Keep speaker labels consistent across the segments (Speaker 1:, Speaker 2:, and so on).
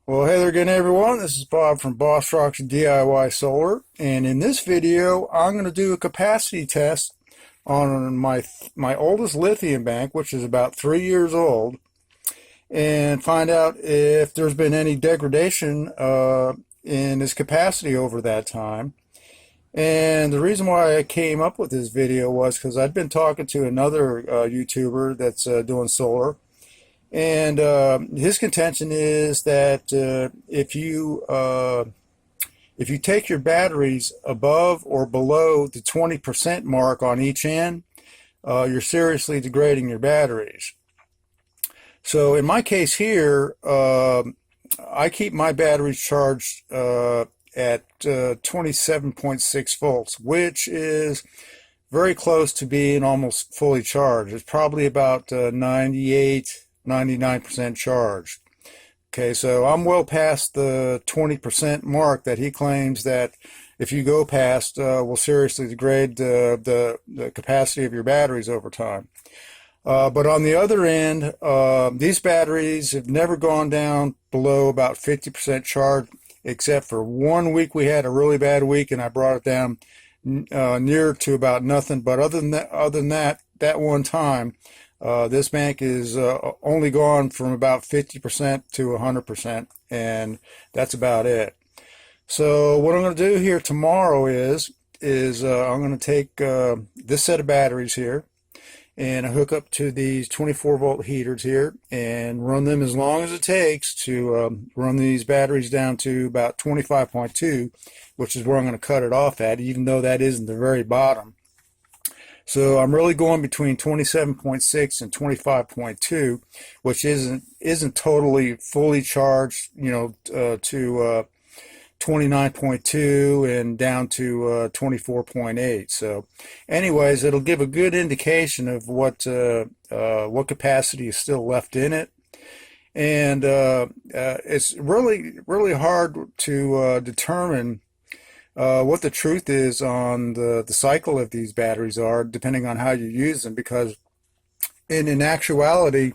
Speaker 1: Well, hey there again, everyone. This is Bob from Bossrox DIY Solar, and in this video, I'm going to do a capacity test on my oldest lithium bank, which is about 3 years old, and find out if there's been any degradation in its capacity over that time. And the reason why I came up with this video was because I'd been talking to another YouTuber that's doing solar. And his contention is that if you take your batteries above or below the 20% mark on each end, you're seriously degrading your batteries. So in my case here, I keep my batteries charged at 27.6 volts, which is very close to being almost fully charged. It's probably about 99% charged. Okay, so I'm well past the 20% mark that he claims that if you go past will seriously degrade the capacity of your batteries over time. But on the other end, these batteries have never gone down below about 50% charge, except for 1 week we had a really bad week and I brought it down near to about nothing. But other than that one time, this bank is only gone from about 50% to 100%, and that's about it. So what I'm going to do here tomorrow is I'm going to take this set of batteries here and I hook up to these 24-volt heaters here and run them as long as it takes to run these batteries down to about 25.2, which is where I'm going to cut it off at, even though that isn't the very bottom. So I'm really going between 27.6 and 25.2, which isn't totally fully charged, to 29.2 and down to 24.8. So anyways, it'll give a good indication of what capacity is still left in it. And it's really hard to determine what the truth is on the cycle of these batteries are, depending on how you use them, because in actuality,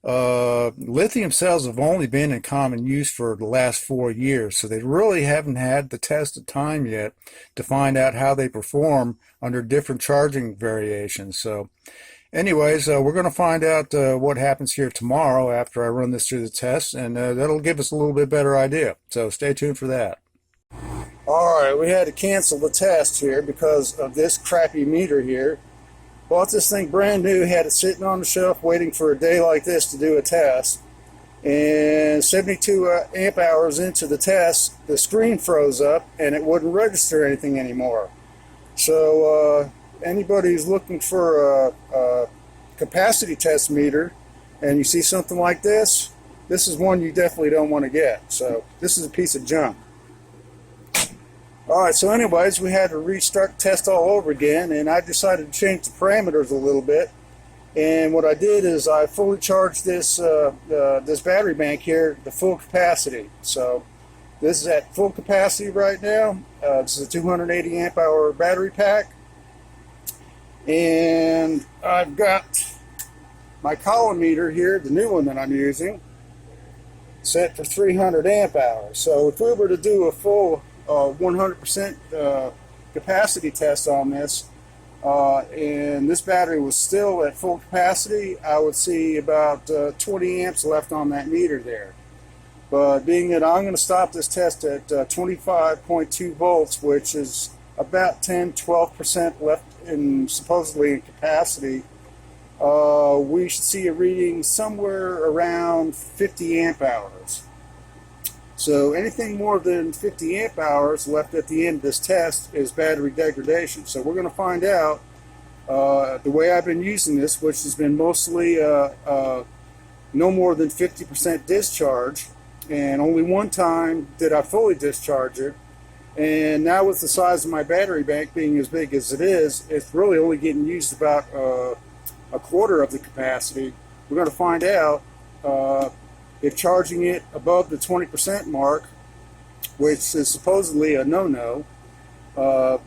Speaker 1: lithium cells have only been in common use for the last 4 years, so they really haven't had the test of time yet to find out how they perform under different charging variations. So anyways, we're going to find out what happens here tomorrow after I run this through the test, and that'll give us a little bit better idea. So stay tuned for that. Alright, we had to cancel the test here because of this crappy meter here. Bought this thing brand new, had it sitting on the shelf waiting for a day like this to do a test. And 72 amp hours into the test, the screen froze up and it wouldn't register anything anymore. So anybody who's looking for a capacity test meter and you see something like this is one you definitely don't want to get. So this is a piece of junk. Alright, so anyways, we had to restart the test all over again, and I decided to change the parameters a little bit. And what I did is I fully charged this this battery bank here to full capacity. So this is at full capacity right now. This is a 280 amp hour battery pack. And I've got my column meter here, the new one that I'm using, set for 300 amp hours. So if we were to do a full 100% capacity test on this, and this battery was still at full capacity, I would see about 20 amps left on that meter there. But being that I'm going to stop this test at 25.2 volts, which is about 10-12% left supposedly in capacity, we should see a reading somewhere around 50 amp hours. So anything more than 50 amp hours left at the end of this test is battery degradation. So we're going to find out the way I've been using this, which has been mostly no more than 50% discharge, and only one time did I fully discharge it. And now with the size of my battery bank being as big as it is, it's really only getting used about a quarter of the capacity. We're going to find out if charging it above the 20% mark, which is supposedly a no-no,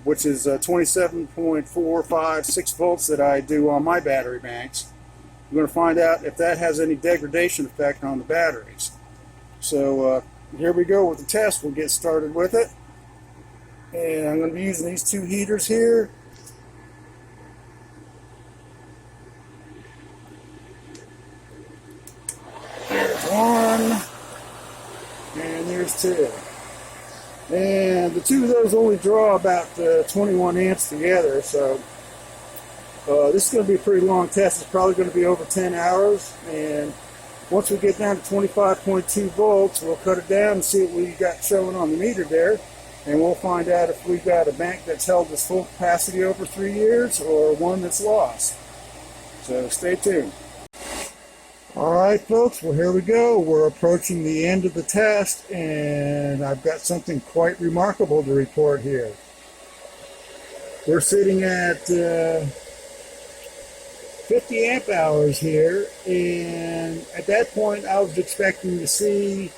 Speaker 1: which is 27.456 volts that I do on my battery banks, we're going to find out if that has any degradation effect on the batteries. So Here we go with the test. We'll get started with it. And I'm going to be using these two heaters here. There's one, and there's two. And the two of those only draw about 21 amps together, so this is going to be a pretty long test. It's probably going to be over 10 hours, and once we get down to 25.2 volts, we'll cut it down and see what we got showing on the meter there, and we'll find out if we've got a bank that's held its full capacity over 3 years or one that's lost. So stay tuned. Alright folks, well here we go. We're approaching the end of the test, and I've got something quite remarkable to report here. We're sitting at 50 amp hours here, and at that point I was expecting to see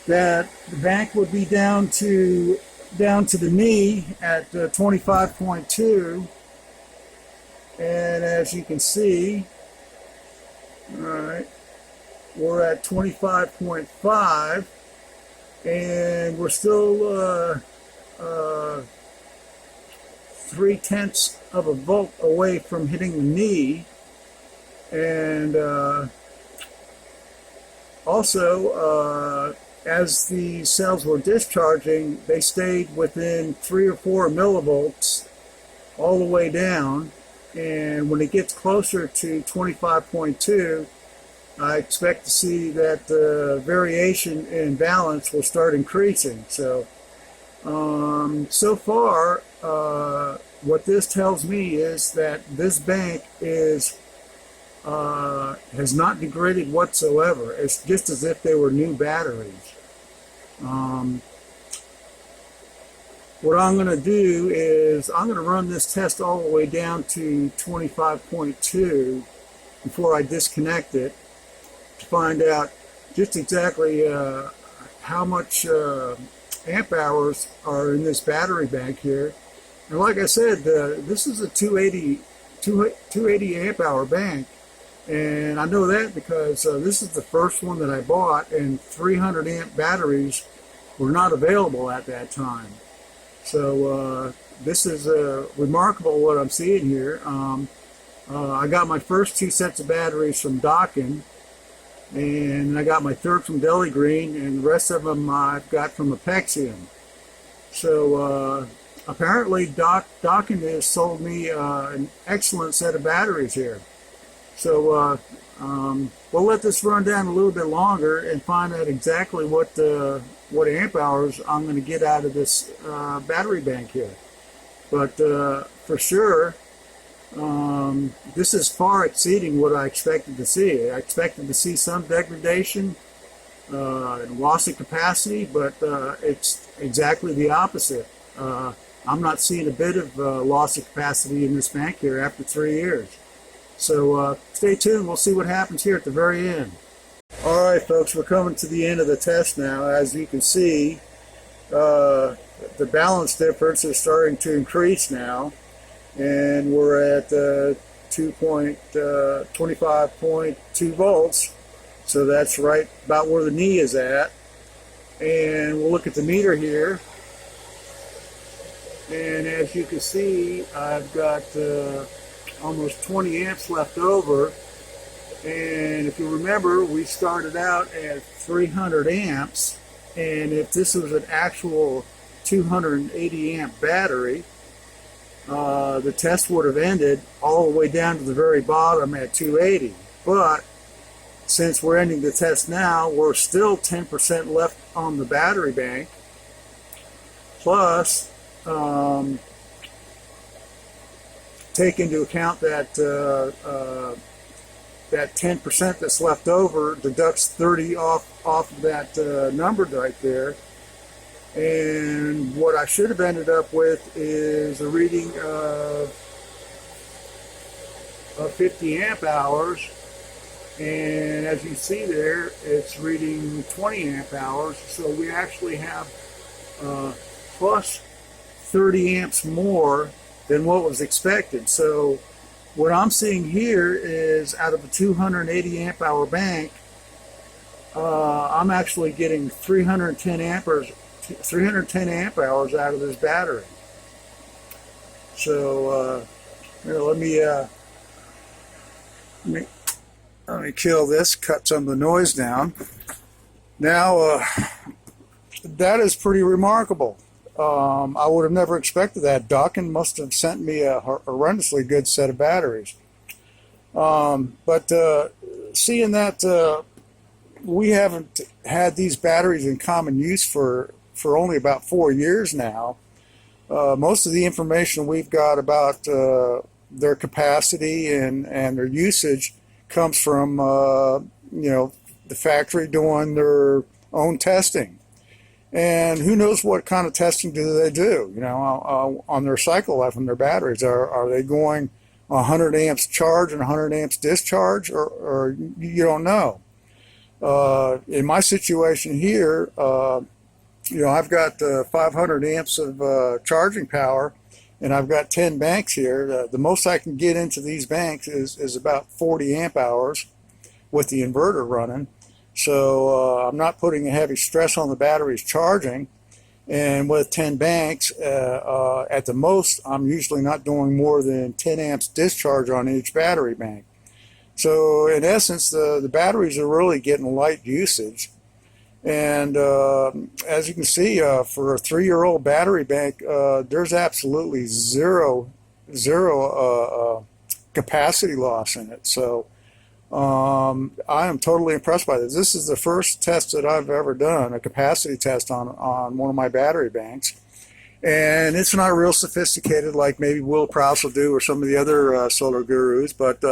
Speaker 1: that the bank would be down to the knee at 25.2, and as you can see, alright, we're at 25.5, and we're still 0.3 of a volt away from hitting the knee. And also, as the cells were discharging, they stayed within 3 or 4 millivolts all the way down. And when it gets closer to 25.2, I expect to see that the variation in balance will start increasing. So, so far, what this tells me is that this bank is has not degraded whatsoever. It's just as if they were new batteries. What I'm going to do is I'm going to run this test all the way down to 25.2 before I disconnect it to find out just exactly how much amp hours are in this battery bank here. And like I said, this is a 280 amp hour bank, and I know that because this is the first one that I bought, and 300 amp batteries were not available at that time. So this is remarkable what I'm seeing here. I got my first 2 sets of batteries from Dockin, and I got my third from Deli Green, and the rest of them I've got from Apexium. So apparently Dockin has sold me an excellent set of batteries here. So we'll let this run down a little bit longer and find out exactly what amp hours I'm going to get out of this battery bank here. But for sure, this is far exceeding what I expected to see. I expected to see some degradation and loss of capacity, but it's exactly the opposite. I'm not seeing a bit of loss of capacity in this bank here after 3 years. So stay tuned. We'll see what happens here at the very end. Alright folks, we're coming to the end of the test now. As you can see, the balance difference is starting to increase now, and we're at 25.2 volts, so that's right about where the knee is at. And we'll look at the meter here, and as you can see, I've got almost 20 amps left over. And if you remember, we started out at 300 amps, and if this was an actual 280 amp battery, the test would have ended all the way down to the very bottom at 280. But since we're ending the test now, we're still 10% left on the battery bank, plus take into account that that 10% that's left over deducts 30 off of that number right there. And what I should have ended up with is a reading of 50 amp hours. And as you see there, it's reading 20 amp hours. So we actually have plus 30 amps more than what was expected. So what I'm seeing here is out of a 280 amp hour bank, I'm actually getting 310 amp hours out of this battery. So here, let me let me kill this, cut some of the noise down. Now that is pretty remarkable. I would have never expected that. Dawkins must have sent me a horrendously good set of batteries. But seeing that we haven't had these batteries in common use for only about 4 years now, most of the information we've got about their capacity and their usage comes from the factory doing their own testing. And who knows what kind of testing do they do, on their cycle life on their batteries. Are they going 100 amps charge and 100 amps discharge, or you don't know. In my situation here, I've got 500 amps of charging power, and I've got 10 banks here. The most I can get into these banks is about 40 amp hours with the inverter running. So I'm not putting a heavy stress on the batteries charging. And with 10 banks, at the most, I'm usually not doing more than 10 amps discharge on each battery bank. So in essence, the batteries are really getting light usage. And as you can see, for a 3-year-old battery bank, there's absolutely zero capacity loss in it. So I am totally impressed by this. This is the first test that I've ever done, a capacity test on one of my battery banks. And it's not real sophisticated like maybe Will Prouse will do or some of the other solar gurus, but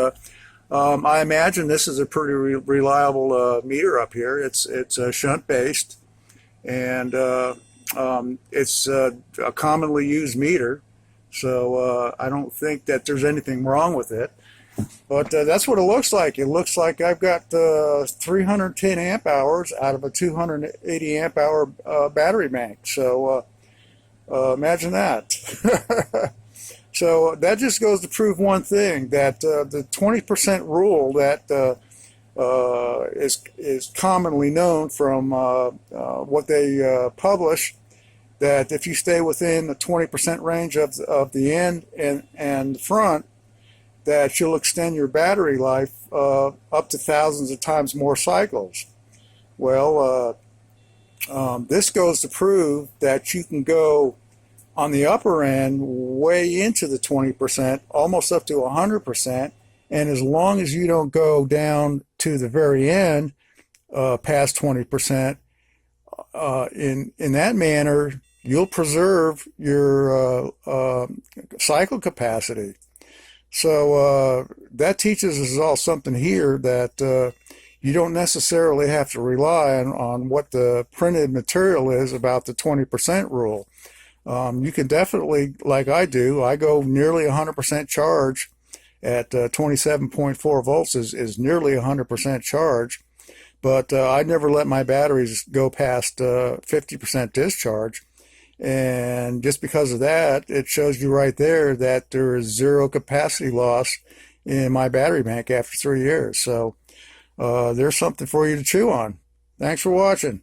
Speaker 1: I imagine this is a pretty reliable meter up here. It's shunt based, and it's a commonly used meter, so I don't think that there's anything wrong with it. But that's what it looks like. It looks like I've got 310 amp hours out of a 280 amp hour battery bank. So imagine that. So that just goes to prove one thing, that the 20% rule that is commonly known from what they publish, that if you stay within the 20% range of the end and the front, that you'll extend your battery life up to thousands of times more cycles. Well, this goes to prove that you can go on the upper end way into the 20%, almost up to 100%, and as long as you don't go down to the very end past 20%, in that manner, you'll preserve your cycle capacity. So that teaches us all something here, that you don't necessarily have to rely on what the printed material is about the 20% rule. You can definitely, like I do, I go nearly 100% charge at 27.4 volts is nearly 100% charge, but I never let my batteries go past 50% discharge. And just because of that, it shows you right there that there is zero capacity loss in my battery bank after 3 years. So there's something for you to chew on. Thanks for watching.